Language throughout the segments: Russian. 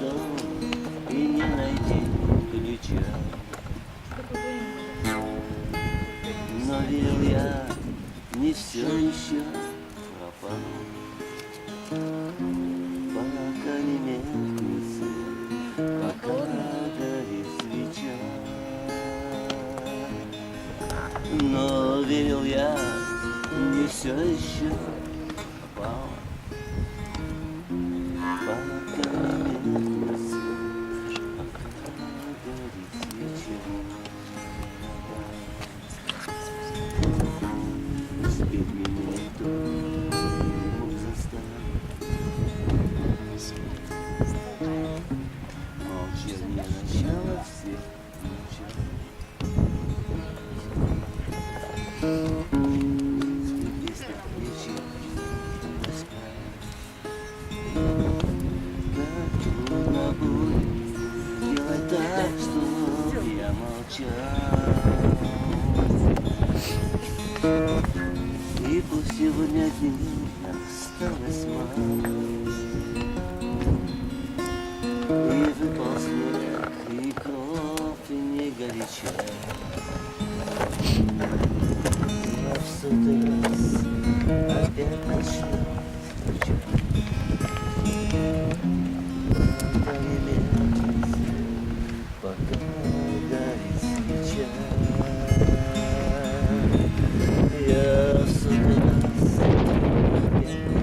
дом и не найти ключа. Но верил я, не все еще пропало, пока не меркнет свет, пока горит свеча. Но верил я, не все еще пропало, пока не меркнет свет, пока горит свеча. Успеть меня никто не мог заставить. Молчание начало всех начал. Если плечи как трудно будет делать так, чтоб я молчал. И пусть сегодня дней осталось мало, и выпал снег, и кровь, и не горяча. Но в сотый раз опять начнет звучать. Пока не меркнет свет, пока горит свеча. Я в сотый раз опять начну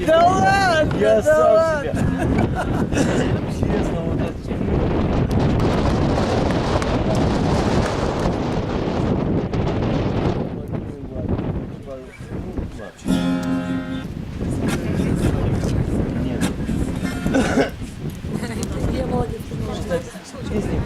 Да ладно, Я да сам ладно. себя. Честно, вот это. Нет. Я молодец. Кстати, песни.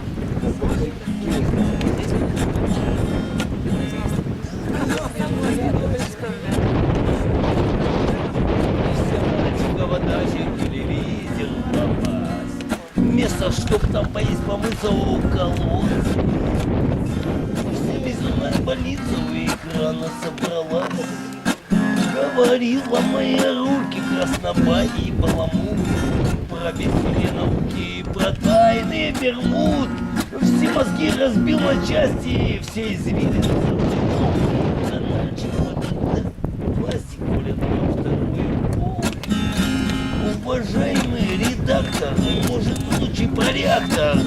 Телевизор попасть, место, чтоб там поесть, помыться у колодца. Вся безумная больница у экрана собралась. Говорила мои руки краснобай и баламут, про бедные науки, про тайные Бермуд. Все мозги разбил на части, все извилины пластик гулят на вторую пол. Уважаемый редактор, может случай про реактор?